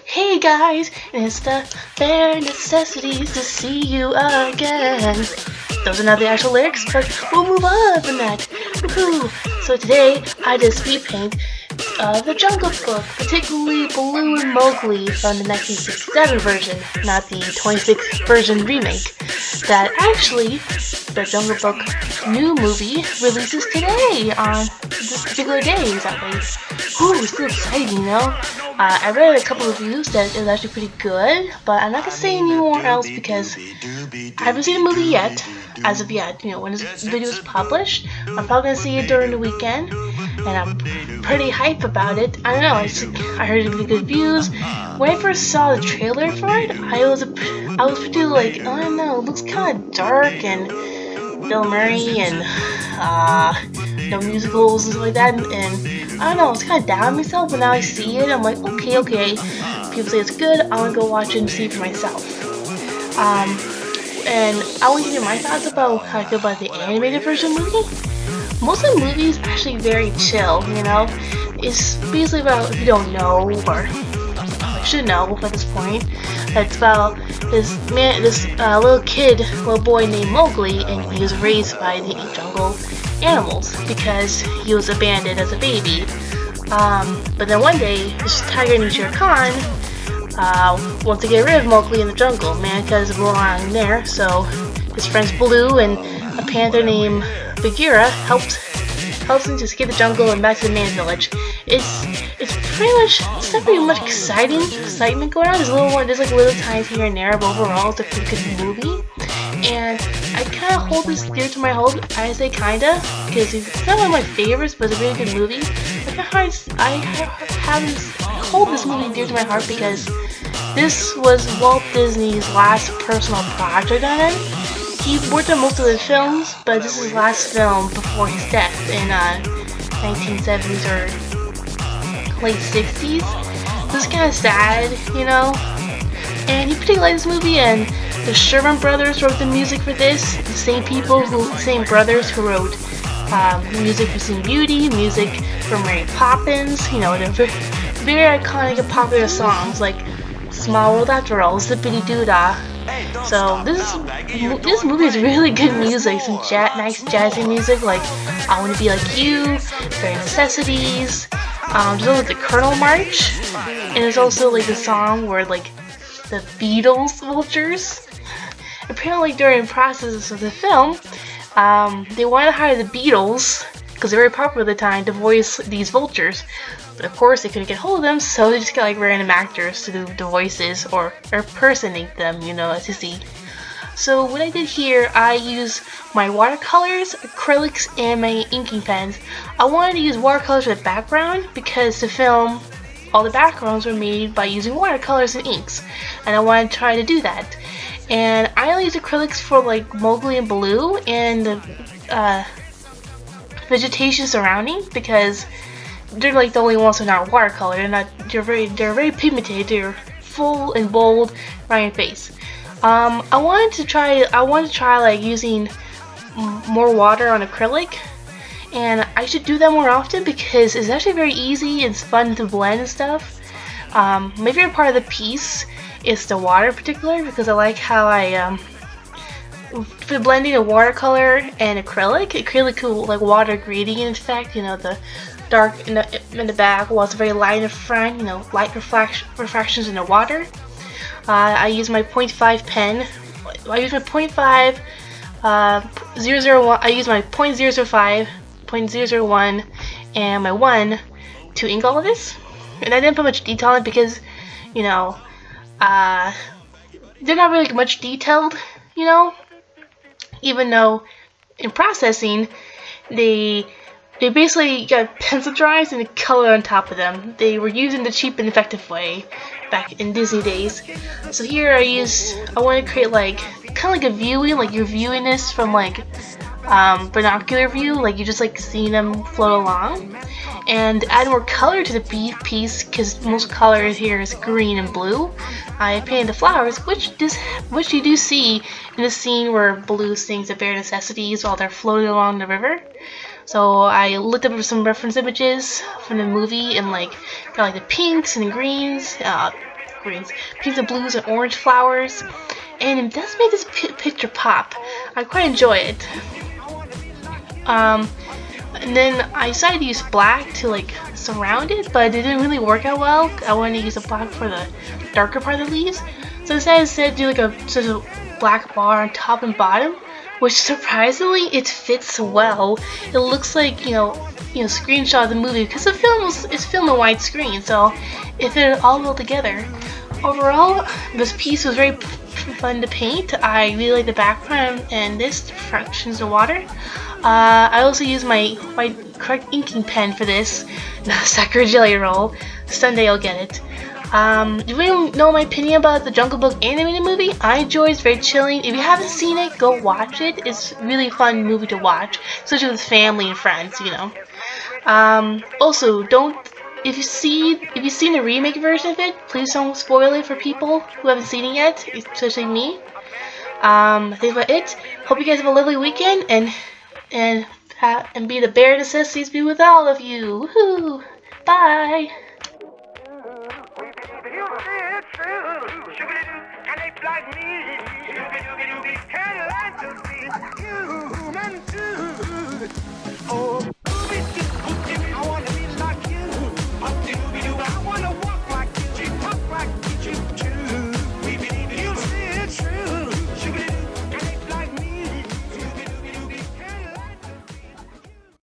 Hey guys, it's the bare necessities to see you again. Those are not the actual lyrics, but we'll move on from that. Woohoo! So today I did speed paint the Jungle Book, particularly Baloo and Mowgli from the 1967 version, not the 26th version remake. That actually, the Jungle Book new movie releases today on this particular day, exactly. Ooh, it's still exciting, you know? I read a couple of reviews that it was actually pretty good, but I'm not gonna say any more else because I haven't seen the movie yet, as of yet. You know, when this video is published, I'm probably gonna see it during the weekend, and I'm pretty hyped about it. I don't know, I heard it would be good views. When I first saw the trailer for it, I was pretty like, oh, I don't know, it looks kind of dark and Bill Murray and musicals and stuff like that, and I don't know, I was kind of down on myself, but now I see it, I'm like, okay, people say it's good, I want to go watch it and see it for myself. And I want to give you my thoughts about how I feel about the animated version movie. Most of the movie is actually very chill, you know? It's basically about, if you don't know, or should know at this point, it's about this little boy named Mowgli, and he was raised by the jungle animals because he was abandoned as a baby. But then one day, this tiger named Shere Khan wants to get rid of Mowgli in the jungle. Man doesn't belong there, so his friends Baloo and a panther named Bagheera helps him to escape the jungle and back to the man village. It's not pretty much excitement going on. There's like little times here and there, but overall it's a pretty good movie. And I kind of hold this dear to my heart. I say kinda, because it's not one of my favorites, but it's a really good movie. I hold this movie dear to my heart because this was Walt Disney's last personal project on it. He worked on most of the films, but this is his last film before his death in 1970s or late 60s. This is kind of sad, you know. And he particularly liked this movie, and the Sherman Brothers wrote the music for this. The same brothers who wrote music for Sleeping Beauty, music for Mary Poppins. You know, they're very iconic and popular songs like Small World After All, Zippity Doo Dah. So this movie is really good music, some nice jazzy music like I Want to Be Like You, Bare Necessities. There's also the Colonel March, and there's also like the song where like the Beatles vultures. Apparently during the process of the film, they wanted to hire the Beatles because they were very popular at the time to voice these vultures. But of course they couldn't get hold of them, so they just got like random actors to do the voices or impersonate them, you know, as you see. So what I did here, I used my watercolors, acrylics, and my inking pens. I wanted to use watercolors for the background because the film, all the backgrounds were made by using watercolors and inks, and I wanted to try to do that. And I only used acrylics for like Mowgli and Baloo and the vegetation surrounding because they're like the only ones who are not watercolor. They're very pigmented. They're full and bold right in your face. I wanted to try like using more water on acrylic, and I should do that more often because it's actually very easy and it's fun to blend and stuff. My favorite part of the piece is the water in particular because I like how for blending a watercolor and acrylic will like water gradient effect, you know, the dark in the back while it's very light in the front, you know, light refractions in the water. I use my 0.5 pen. I use my 0.5 001. I use my 0.005, 0.001, and my 1 to ink all of this. And I didn't put much detail in it because, you know, they're not really much detailed, you know. Even though in processing, they basically got pencil drawings and the color on top of them. They were using the cheap and effective way back in Disney days. So here I want to create like kind of like a viewing, like you're viewing this from like binocular view, like you just like seeing them float along. And add more color to the piece because most color here is green and blue. I painted the flowers, which you do see in the scene where Baloo sings the bare necessities while they're floating along the river. So I looked up some reference images from the movie and like got like the pinks and greens, pinks and blues and orange flowers, and it does make this picture pop. I quite enjoy it. And then I decided to use black to like surround it, but it didn't really work out well. I wanted to use a black for the darker part of the leaves, so instead do like a sort of black bar on top and bottom, which surprisingly it fits well. It looks like screenshot of the movie because the film is filmed on widescreen, so it fit all well together. Overall, this piece was very fun to paint. I really like the background and this fractions of water. I also use my correct inking pen for this. Sakura Jelly Roll. Someday I'll get it. If you don't know my opinion about the Jungle Book animated movie, I enjoy it. It's very chilling. If you haven't seen it, go watch it. It's a really fun movie to watch, especially with family and friends, Also, if you've seen the remake version of it, please don't spoil it for people who haven't seen it yet, especially me. That's about it. Hope you guys have a lovely weekend and be the bear necessities be with all of you. Woohoo! Bye. You see it too. Can they like me?